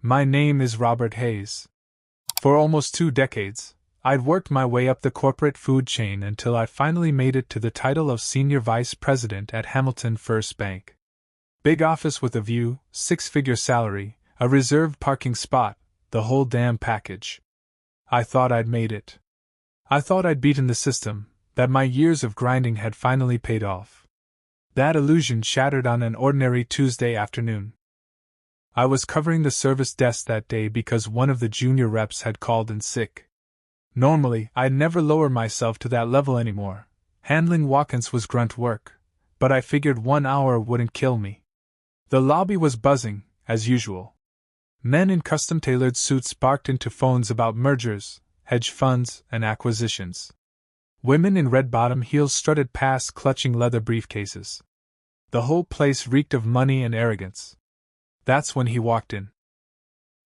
My name is Robert Hayes. For almost 2 decades, I'd worked my way up the corporate food chain until I finally made it to the title of Senior Vice President at Hamilton First Bank. Big office with a view, 6-figure salary, a reserved parking spot, the whole damn package. I thought I'd made it. I thought I'd beaten the system, that my years of grinding had finally paid off. That illusion shattered on an ordinary Tuesday afternoon. I was covering the service desk that day because one of the junior reps had called in sick. Normally, I'd never lower myself to that level anymore. Handling walk-ins was grunt work, but I figured 1 hour wouldn't kill me. The lobby was buzzing, as usual. Men in custom-tailored suits barked into phones about mergers, hedge funds, and acquisitions. Women in red-bottom heels strutted past clutching leather briefcases. The whole place reeked of money and arrogance. That's when he walked in.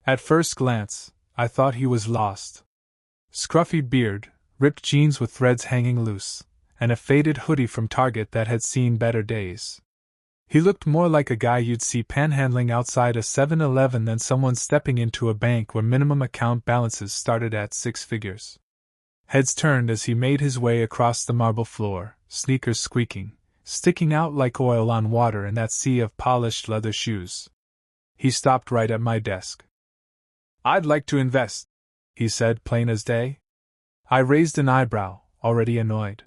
At first glance, I thought he was lost. Scruffy beard, ripped jeans with threads hanging loose, and a faded hoodie from Target that had seen better days. He looked more like a guy you'd see panhandling outside a 7-Eleven than someone stepping into a bank where minimum account balances started at 6 figures. Heads turned as he made his way across the marble floor, sneakers squeaking, sticking out like oil on water in that sea of polished leather shoes. He stopped right at my desk. "I'd like to invest," he said, plain as day. I raised an eyebrow, already annoyed.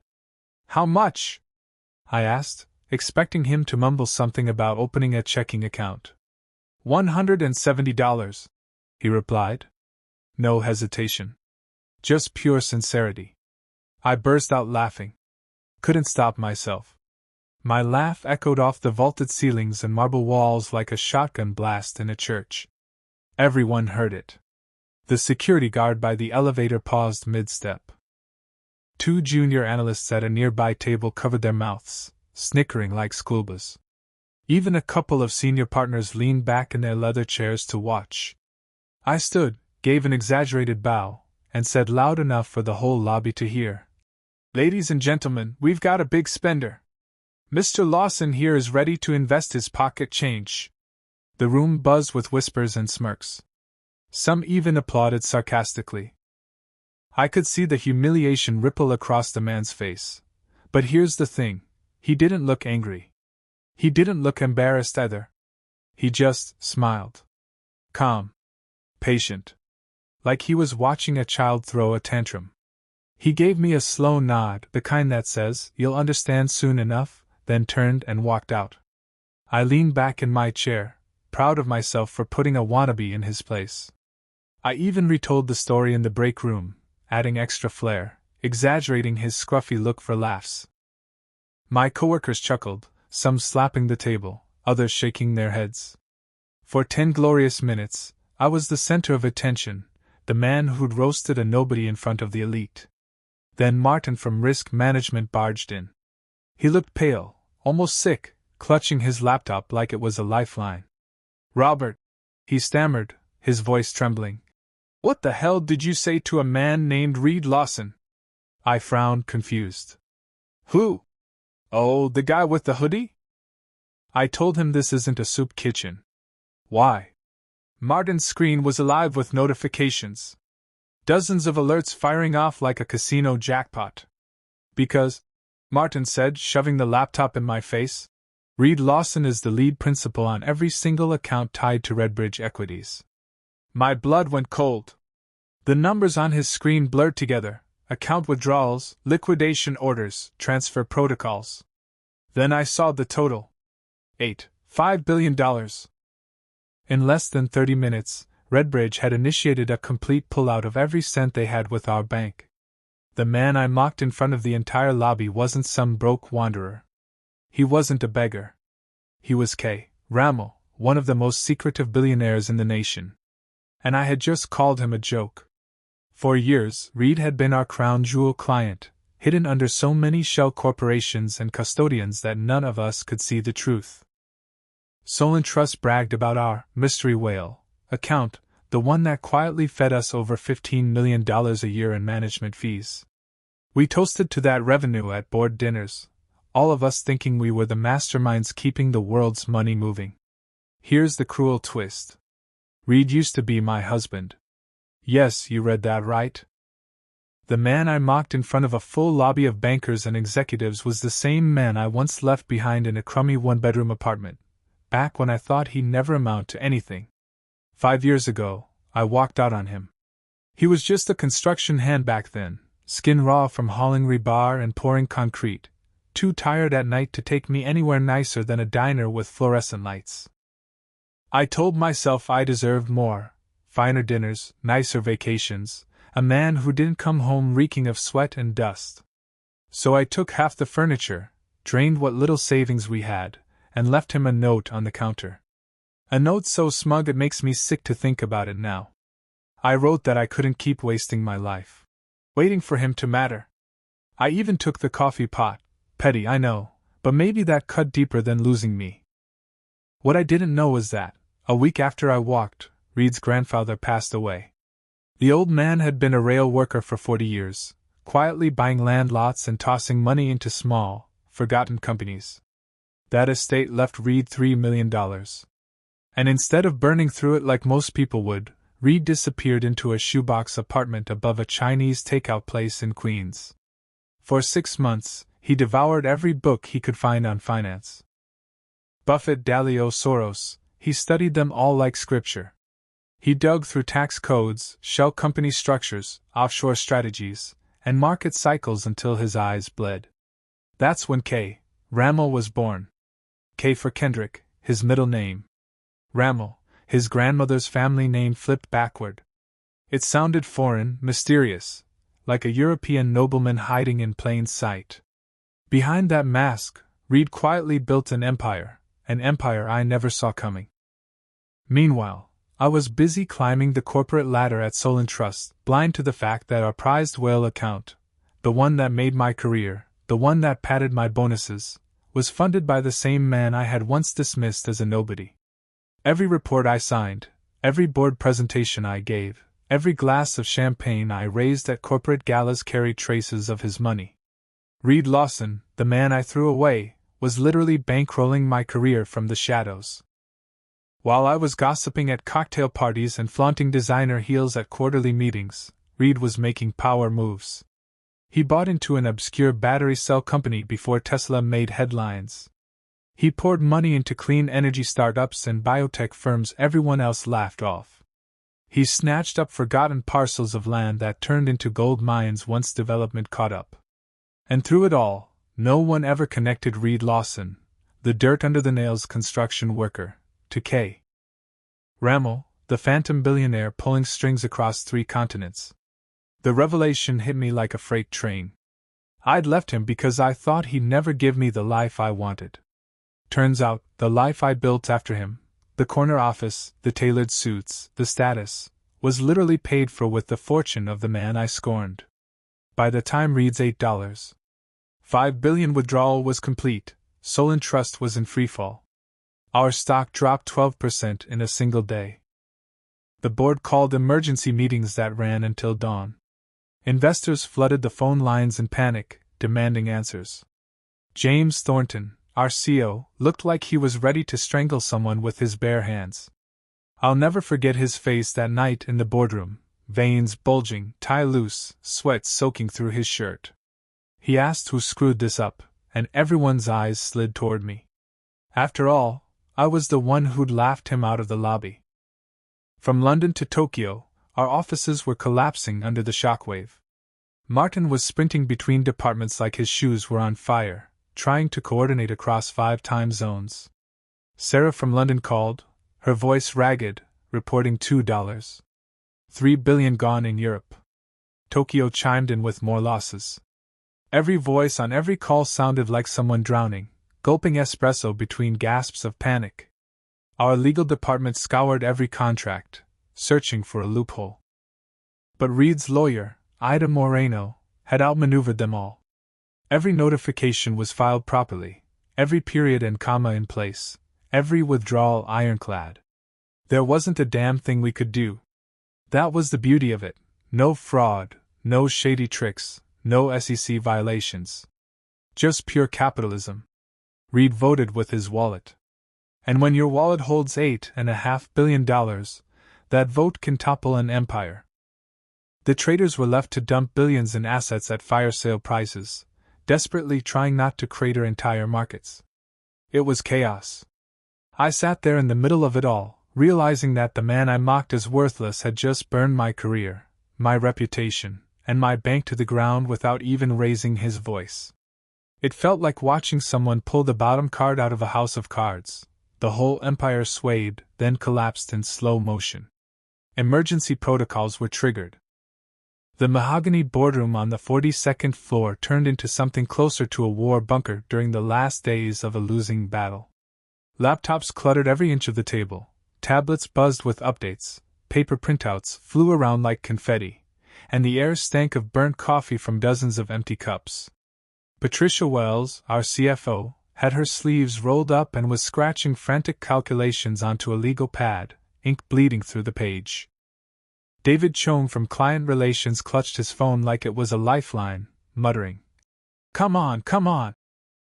"How much?" I asked, expecting him to mumble something about opening a checking account. $170, he replied. No hesitation. Just pure sincerity. I burst out laughing. Couldn't stop myself. My laugh echoed off the vaulted ceilings and marble walls like a shotgun blast in a church. Everyone heard it. The security guard by the elevator paused mid-step. 2 junior analysts at a nearby table covered their mouths, snickering like schoolboys. Even a couple of senior partners leaned back in their leather chairs to watch. I stood, gave an exaggerated bow, and said loud enough for the whole lobby to hear. "Ladies and gentlemen, we've got a big spender. Mr. Lawson here is ready to invest his pocket change." The room buzzed with whispers and smirks. Some even applauded sarcastically. I could see the humiliation ripple across the man's face. But here's the thing, he didn't look angry. He didn't look embarrassed either. He just smiled. Calm. Patient. Like he was watching a child throw a tantrum. He gave me a slow nod, the kind that says, "You'll understand soon enough," then turned and walked out. I leaned back in my chair, proud of myself for putting a wannabe in his place. I even retold the story in the break room, adding extra flair, exaggerating his scruffy look for laughs. My coworkers chuckled, some slapping the table, others shaking their heads. For 10 glorious minutes, I was the center of attention, the man who'd roasted a nobody in front of the elite. Then Martin from Risk Management barged in. He looked pale, almost sick, clutching his laptop like it was a lifeline. "Robert," he stammered, his voice trembling. "What the hell did you say to a man named Reed Lawson?" I frowned, confused. "Who? Oh, the guy with the hoodie?" I told him this isn't a soup kitchen. Why? Martin's screen was alive with notifications. Dozens of alerts firing off like a casino jackpot. "Because," Martin said, shoving the laptop in my face, "Reed Lawson is the lead principal on every single account tied to Redbridge Equities." My blood went cold. The numbers on his screen blurred together, account withdrawals, liquidation orders, transfer protocols. Then I saw the total. $5 billion. In less than 30 minutes, Redbridge had initiated a complete pullout of every cent they had with our bank. The man I mocked in front of the entire lobby wasn't some broke wanderer. He wasn't a beggar. He was K. Rammel, one of the most secretive billionaires in the nation. And I had just called him a joke. For years, Reed had been our crown jewel client, hidden under so many shell corporations and custodians that none of us could see the truth. Solon Trust bragged about our mystery whale account, the one that quietly fed us over $15 million a year in management fees. We toasted to that revenue at board dinners, all of us thinking we were the masterminds keeping the world's money moving. Here's the cruel twist. Reed used to be my husband. Yes, you read that right. The man I mocked in front of a full lobby of bankers and executives was the same man I once left behind in a crummy one-bedroom apartment, back when I thought he'd never amount to anything. 5 years ago, I walked out on him. He was just a construction hand back then, skin raw from hauling rebar and pouring concrete, too tired at night to take me anywhere nicer than a diner with fluorescent lights. I told myself I deserved more, finer dinners, nicer vacations, a man who didn't come home reeking of sweat and dust. So I took half the furniture, drained what little savings we had, and left him a note on the counter. A note so smug it makes me sick to think about it now. I wrote that I couldn't keep wasting my life waiting for him to matter. I even took the coffee pot. Petty, I know, but maybe that cut deeper than losing me. What I didn't know was that, a week after I walked, Reed's grandfather passed away. The old man had been a rail worker for 40 years, quietly buying land lots and tossing money into small, forgotten companies. That estate left Reed $3 million. And instead of burning through it like most people would, Reed disappeared into a shoebox apartment above a Chinese takeout place in Queens. For 6 months, he devoured every book he could find on finance. Buffett, Dalio, Soros, he studied them all like scripture. He dug through tax codes, shell company structures, offshore strategies, and market cycles until his eyes bled. That's when K. Rammel was born. K for Kendrick, his middle name. Rammel, his grandmother's family name flipped backward. It sounded foreign, mysterious, like a European nobleman hiding in plain sight. Behind that mask, Reed quietly built an empire I never saw coming. Meanwhile, I was busy climbing the corporate ladder at Solon Trust, blind to the fact that our prized whale account, the one that made my career, the one that padded my bonuses, was funded by the same man I had once dismissed as a nobody. Every report I signed, every board presentation I gave, every glass of champagne I raised at corporate galas carried traces of his money. Reed Lawson, the man I threw away, was literally bankrolling my career from the shadows. While I was gossiping at cocktail parties and flaunting designer heels at quarterly meetings, Reed was making power moves. He bought into an obscure battery cell company before Tesla made headlines. He poured money into clean energy startups and biotech firms everyone else laughed off. He snatched up forgotten parcels of land that turned into gold mines once development caught up. And through it all, no one ever connected Reed Lawson, the dirt under the nails construction worker, to K. Rammel, the phantom billionaire pulling strings across 3 continents. The revelation hit me like a freight train. I'd left him because I thought he'd never give me the life I wanted. Turns out, the life I built after him, the corner office, the tailored suits, the status, was literally paid for with the fortune of the man I scorned. By the time Reed's $8.5 billion withdrawal was complete, Solon Trust was in freefall. Our stock dropped 12% in a single day. The board called emergency meetings that ran until dawn. Investors flooded the phone lines in panic, demanding answers. James Thornton, our CEO, looked like he was ready to strangle someone with his bare hands. I'll never forget his face that night in the boardroom, veins bulging, tie loose, sweat soaking through his shirt. He asked who screwed this up, and everyone's eyes slid toward me. After all, I was the one who'd laughed him out of the lobby. From London to Tokyo, our offices were collapsing under the shockwave. Martin was sprinting between departments like his shoes were on fire, trying to coordinate across 5 time zones. Sarah from London called, her voice ragged, reporting $2.3 billion gone in Europe. Tokyo chimed in with more losses. Every voice on every call sounded like someone drowning, gulping espresso between gasps of panic. Our legal department scoured every contract, searching for a loophole. But Reed's lawyer, Ida Moreno, had outmaneuvered them all. Every notification was filed properly, every period and comma in place, every withdrawal ironclad. There wasn't a damn thing we could do. That was the beauty of it. No fraud, no shady tricks, no SEC violations. Just pure capitalism. Reed voted with his wallet. And when your wallet holds $8.5 billion, that vote can topple an empire. The traders were left to dump billions in assets at fire sale prices, desperately trying not to crater entire markets. It was chaos. I sat there in the middle of it all, realizing that the man I mocked as worthless had just burned my career, my reputation, and my bank to the ground without even raising his voice. It felt like watching someone pull the bottom card out of a house of cards. The whole empire swayed, then collapsed in slow motion. Emergency protocols were triggered. The mahogany boardroom on the 42nd floor turned into something closer to a war bunker during the last days of a losing battle. Laptops cluttered every inch of the table, tablets buzzed with updates, paper printouts flew around like confetti, and the air stank of burnt coffee from dozens of empty cups. Patricia Wells, our CFO, had her sleeves rolled up and was scratching frantic calculations onto a legal pad, ink bleeding through the page. David Choam from Client Relations clutched his phone like it was a lifeline, muttering, come on,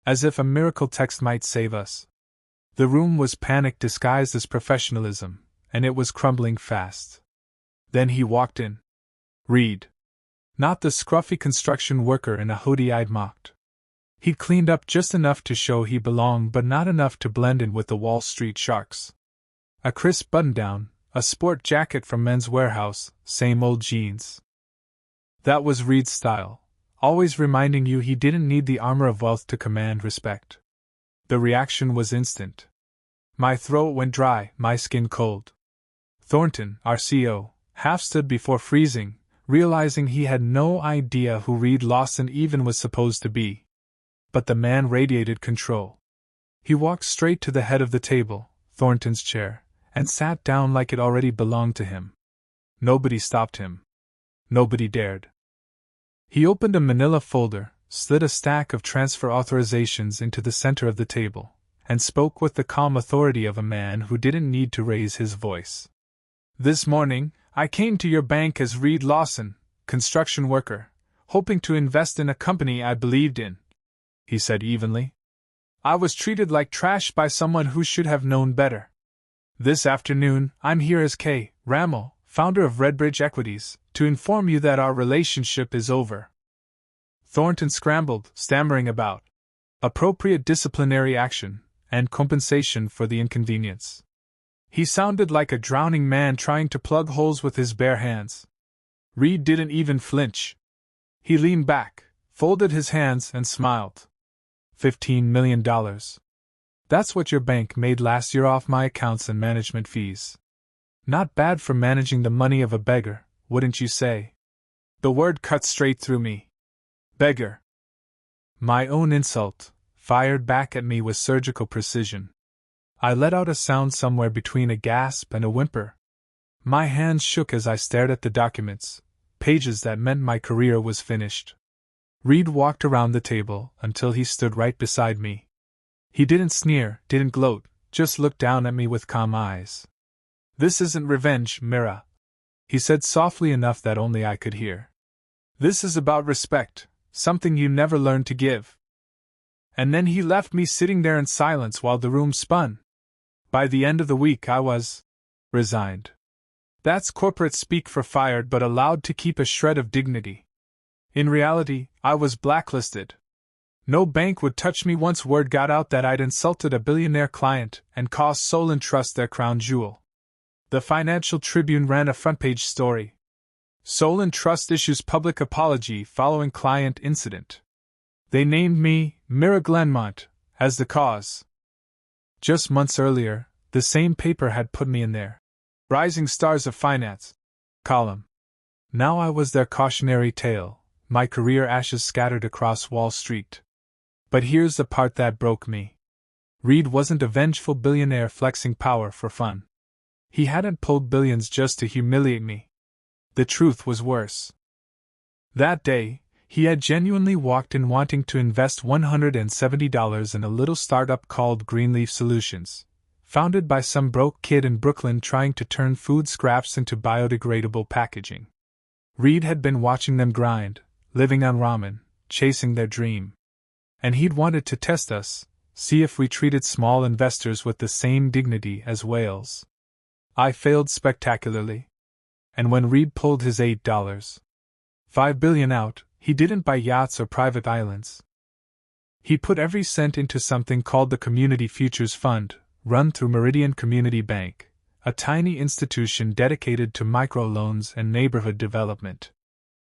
as if a miracle text might save us. The room was panic disguised as professionalism, and it was crumbling fast. Then he walked in. Reed. Not the scruffy construction worker in a hoodie I'd mocked. He'd cleaned up just enough to show he belonged but not enough to blend in with the Wall Street sharks. A crisp button-down, a sport jacket from Men's Warehouse, same old jeans. That was Reed's style, always reminding you he didn't need the armor of wealth to command respect. The reaction was instant. My throat went dry, my skin cold. Thornton, our CEO, half stood before freezing, realizing he had no idea who Reed Lawson even was supposed to be. But the man radiated control. He walked straight to the head of the table, Thornton's chair, and sat down like it already belonged to him. Nobody stopped him. Nobody dared. He opened a manila folder, slid a stack of transfer authorizations into the center of the table, and spoke with the calm authority of a man who didn't need to raise his voice. This morning, I came to your bank as Reed Lawson, construction worker, hoping to invest in a company I believed in, he said evenly. I was treated like trash by someone who should have known better. This afternoon, I'm here as K. Rammel, founder of Redbridge Equities, to inform you that our relationship is over. Thornton scrambled, stammering about appropriate disciplinary action and compensation for the inconvenience. He sounded like a drowning man trying to plug holes with his bare hands. Reed didn't even flinch. He leaned back, folded his hands, and smiled. $15 million. That's what your bank made last year off my accounts and management fees. Not bad for managing the money of a beggar, wouldn't you say? The word cut straight through me. Beggar. My own insult, fired back at me with surgical precision. I let out a sound somewhere between a gasp and a whimper. My hands shook as I stared at the documents, pages that meant my career was finished. Reed walked around the table until he stood right beside me. He didn't sneer, didn't gloat, just looked down at me with calm eyes. This isn't revenge, Mira, he said softly enough that only I could hear. This is about respect, something you never learned to give. And then he left me sitting there in silence while the room spun. By the end of the week I was resigned. That's corporate speak for fired but allowed to keep a shred of dignity. In reality, I was blacklisted. No bank would touch me once word got out that I'd insulted a billionaire client and cost Solon Trust their crown jewel. The Financial Tribune ran a front-page story. Solon Trust issues public apology following client incident. They named me, Mira Glenmont, as the cause. Just months earlier, the same paper had put me in their Rising Stars of Finance column. Now I was their cautionary tale, my career ashes scattered across Wall Street. But here's the part that broke me. Reed wasn't a vengeful billionaire flexing power for fun. He hadn't pulled billions just to humiliate me. The truth was worse. That day, he had genuinely walked in wanting to invest $170 in a little startup called Greenleaf Solutions, founded by some broke kid in Brooklyn trying to turn food scraps into biodegradable packaging. Reed had been watching them grind, living on ramen, chasing their dream. And he'd wanted to test us, see if we treated small investors with the same dignity as whales. I failed spectacularly. And when Reed pulled his $8.5 billion out, he didn't buy yachts or private islands. He put every cent into something called the Community Futures Fund, run through Meridian Community Bank, a tiny institution dedicated to microloans and neighborhood development.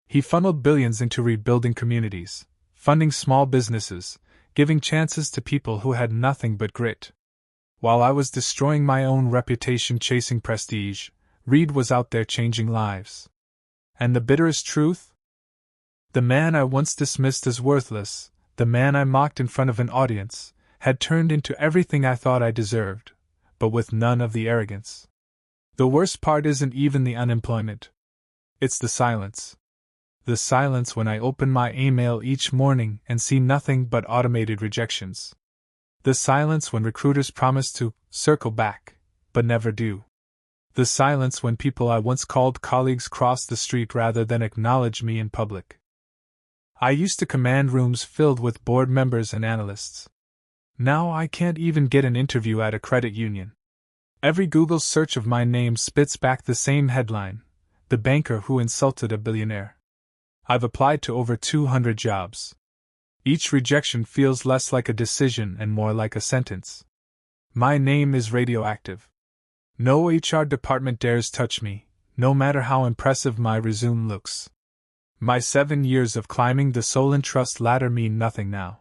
He funneled billions into rebuilding communities, funding small businesses, giving chances to people who had nothing but grit. While I was destroying my own reputation chasing prestige, Reed was out there changing lives. And the bitterest truth? The man I once dismissed as worthless, the man I mocked in front of an audience, had turned into everything I thought I deserved, but with none of the arrogance. The worst part isn't even the unemployment. It's the silence. The silence when I open my email each morning and see nothing but automated rejections. The silence when recruiters promise to circle back, but never do. The silence when people I once called colleagues cross the street rather than acknowledge me in public. I used to command rooms filled with board members and analysts. Now I can't even get an interview at a credit union. Every Google search of my name spits back the same headline: the banker who insulted a billionaire. I've applied to over 200 jobs. Each rejection feels less like a decision and more like a sentence. My name is radioactive. No HR department dares touch me, no matter how impressive my resume looks. My 7 years of climbing the Soul and Trust ladder mean nothing now.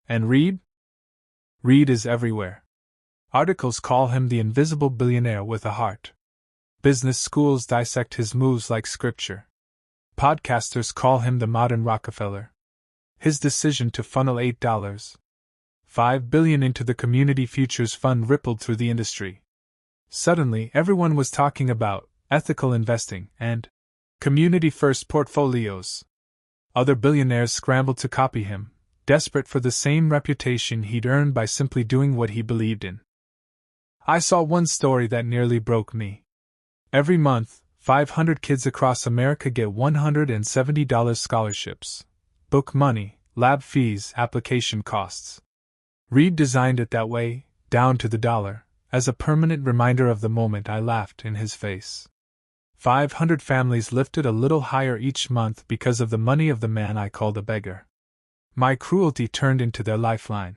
And Reed? Reed is everywhere. Articles call him the invisible billionaire with a heart. Business schools dissect his moves like scripture. Podcasters call him the modern Rockefeller. His decision to funnel $8.5 billion into the Community Futures Fund rippled through the industry. Suddenly, everyone was talking about ethical investing and community-first portfolios. Other billionaires scrambled to copy him, desperate for the same reputation he'd earned by simply doing what he believed in. I saw one story that nearly broke me. Every month, 500 kids across America get $170 scholarships. Book money, lab fees, application costs. Reed designed it that way, down to the dollar, as a permanent reminder of the moment I laughed in his face. 500 families lifted a little higher each month because of the money of the man I called a beggar. My cruelty turned into their lifeline.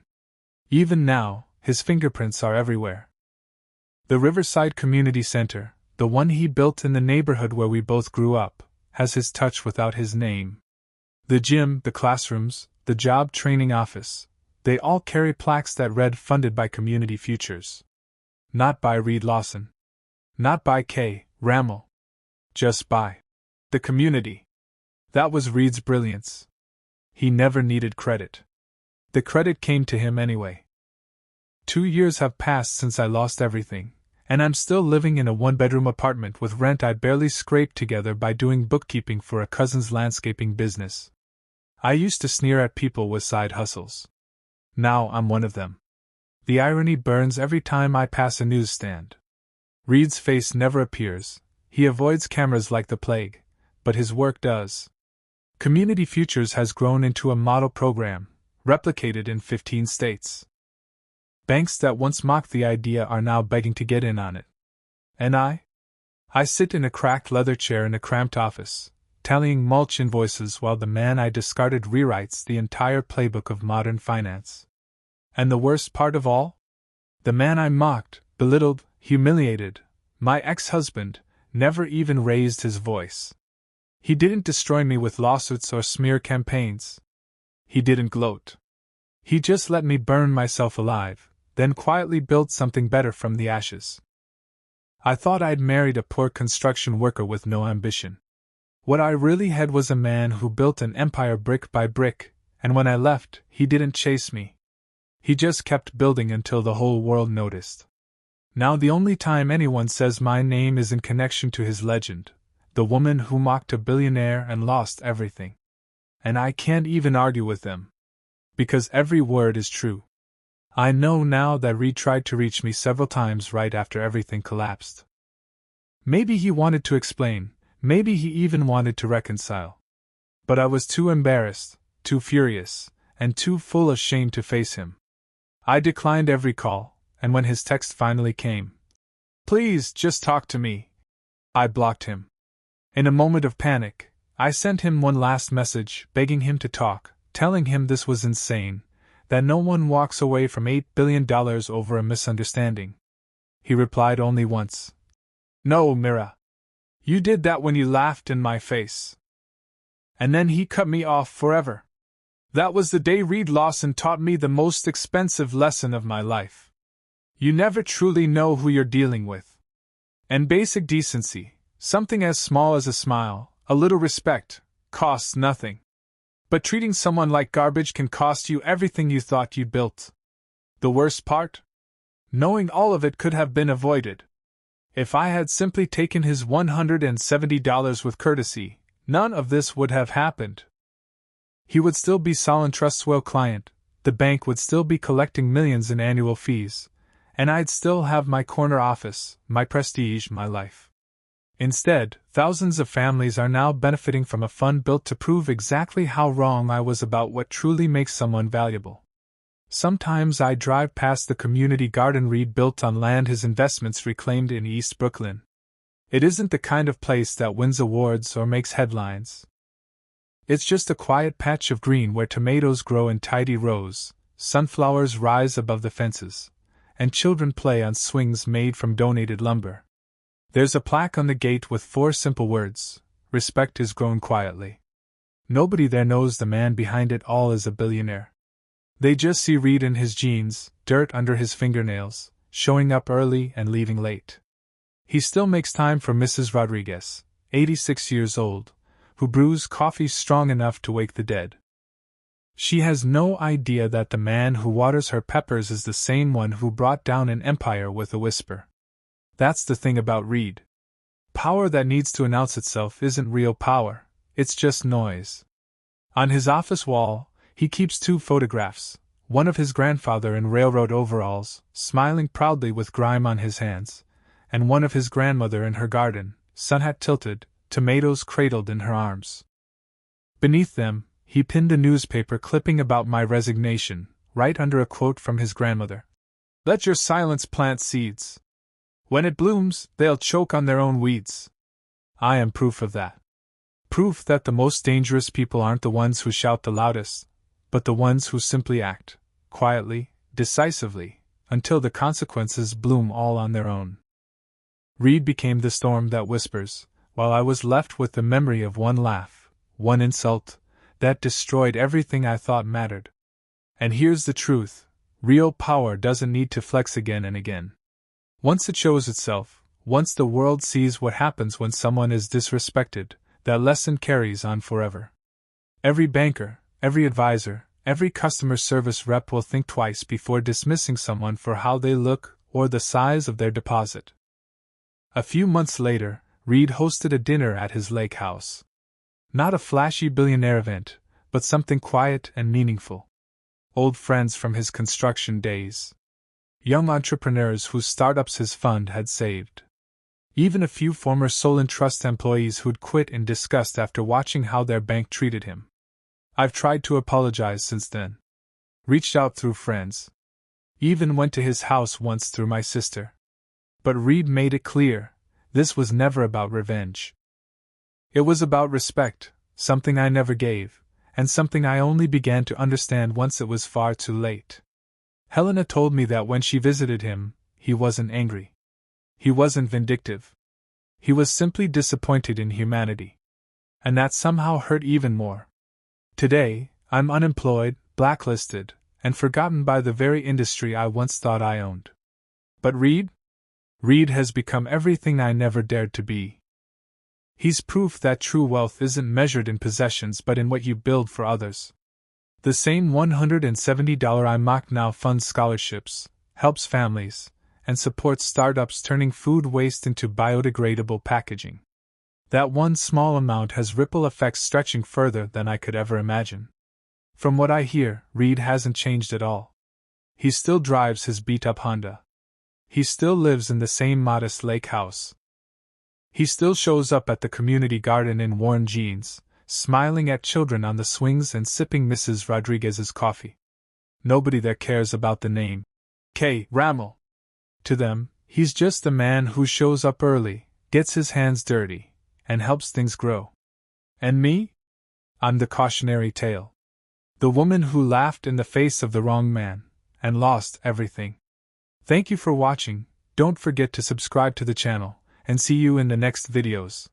Even now, his fingerprints are everywhere. The Riverside Community Center, the one he built in the neighborhood where we both grew up, has his touch without his name. The gym, the classrooms, the job training office, they all carry plaques that read "Funded by Community Futures." Not by Reed Lawson. Not by K. Rammel. Just by the community. That was Reed's brilliance. He never needed credit. The credit came to him anyway. 2 years have passed since I lost everything, and I'm still living in a one-bedroom apartment with rent I barely scraped together by doing bookkeeping for a cousin's landscaping business. I used to sneer at people with side hustles. Now I'm one of them. The irony burns every time I pass a newsstand. Reed's face never appears. He avoids cameras like the plague, but his work does. Community Futures has grown into a model program, replicated in 15 states. Banks that once mocked the idea are now begging to get in on it. And I sit in a cracked leather chair in a cramped office, tallying mulch invoices while the man I discarded rewrites the entire playbook of modern finance. And the worst part of all? The man I mocked, belittled, humiliated, my ex-husband, never even raised his voice. He didn't destroy me with lawsuits or smear campaigns. He didn't gloat. He just let me burn myself alive, then quietly built something better from the ashes. I thought I'd married a poor construction worker with no ambition. What I really had was a man who built an empire brick by brick, and when I left, he didn't chase me. He just kept building until the whole world noticed. Now the only time anyone says my name is in connection to his legend, the woman who mocked a billionaire and lost everything. And I can't even argue with them. Because every word is true. I know now that Reed tried to reach me several times right after everything collapsed. Maybe he wanted to explain, maybe he even wanted to reconcile. But I was too embarrassed, too furious, and too full of shame to face him. I declined every call, and when his text finally came, Please, just talk to me. I blocked him. In a moment of panic, I sent him one last message, begging him to talk, telling him this was insane, that no one walks away from $8 billion over a misunderstanding. He replied only once. No, Mira. You did that when you laughed in my face. And then he cut me off forever. That was the day Reed Lawson taught me the most expensive lesson of my life. You never truly know who you're dealing with. And basic decency, something as small as a smile, a little respect, costs nothing. But treating someone like garbage can cost you everything you thought you'd built. The worst part? Knowing all of it could have been avoided. If I had simply taken his $170 with courtesy, none of this would have happened. He would still be Solon Trust's well client, the bank would still be collecting millions in annual fees, and I'd still have my corner office, my prestige, my life. Instead, thousands of families are now benefiting from a fund built to prove exactly how wrong I was about what truly makes someone valuable. Sometimes I drive past the community garden Reed built on land his investments reclaimed in East Brooklyn. It isn't the kind of place that wins awards or makes headlines. It's just a quiet patch of green where tomatoes grow in tidy rows, sunflowers rise above the fences, and children play on swings made from donated lumber. There's a plaque on the gate with 4 simple words: respect is grown quietly. Nobody there knows the man behind it all is a billionaire. They just see Reed in his jeans, dirt under his fingernails, showing up early and leaving late. He still makes time for Mrs. Rodriguez, 86 years old, who brews coffee strong enough to wake the dead. She has no idea that the man who waters her peppers is the same one who brought down an empire with a whisper. That's the thing about Reed. Power that needs to announce itself isn't real power, it's just noise. On his office wall, he keeps 2 photographs, one of his grandfather in railroad overalls, smiling proudly with grime on his hands, and one of his grandmother in her garden, sun hat tilted, tomatoes cradled in her arms. Beneath them, he pinned a newspaper clipping about my resignation, right under a quote from his grandmother. Let your silence plant seeds. When it blooms, they'll choke on their own weeds. I am proof of that. Proof that the most dangerous people aren't the ones who shout the loudest, but the ones who simply act, quietly, decisively, until the consequences bloom all on their own. Reed became the storm that whispers, while I was left with the memory of one laugh, one insult, that destroyed everything I thought mattered. And here's the truth: real power doesn't need to flex again and again. Once it shows itself, once the world sees what happens when someone is disrespected, that lesson carries on forever. Every banker, every advisor, every customer service rep will think twice before dismissing someone for how they look or the size of their deposit. A few months later, Reed hosted a dinner at his lake house. Not a flashy billionaire event, but something quiet and meaningful. Old friends from his construction days. Young entrepreneurs whose startups his fund had saved. Even a few former Solon Trust employees who'd quit in disgust after watching how their bank treated him. I've tried to apologize since then. Reached out through friends. Even went to his house once through my sister. But Reed made it clear, this was never about revenge. It was about respect, something I never gave, and something I only began to understand once it was far too late. Helena told me that when she visited him, he wasn't angry. He wasn't vindictive. He was simply disappointed in humanity. And that somehow hurt even more. Today, I'm unemployed, blacklisted, and forgotten by the very industry I once thought I owned. But Reed? Reed has become everything I never dared to be. He's proof that true wealth isn't measured in possessions but in what you build for others. The same $170 I mocked now funds scholarships, helps families, and supports startups turning food waste into biodegradable packaging. That one small amount has ripple effects stretching further than I could ever imagine. From what I hear, Reed hasn't changed at all. He still drives his beat-up Honda. He still lives in the same modest lake house. He still shows up at the community garden in worn jeans, smiling at children on the swings and sipping Mrs. Rodriguez's coffee. Nobody there cares about the name. K. Rammel. To them, He's just the man who shows up early, gets his hands dirty, and helps things grow. And me? I'm the cautionary tale. The woman who laughed in the face of the wrong man, and lost everything. Thank you for watching. Don't forget to subscribe to the channel, and see you in the next videos.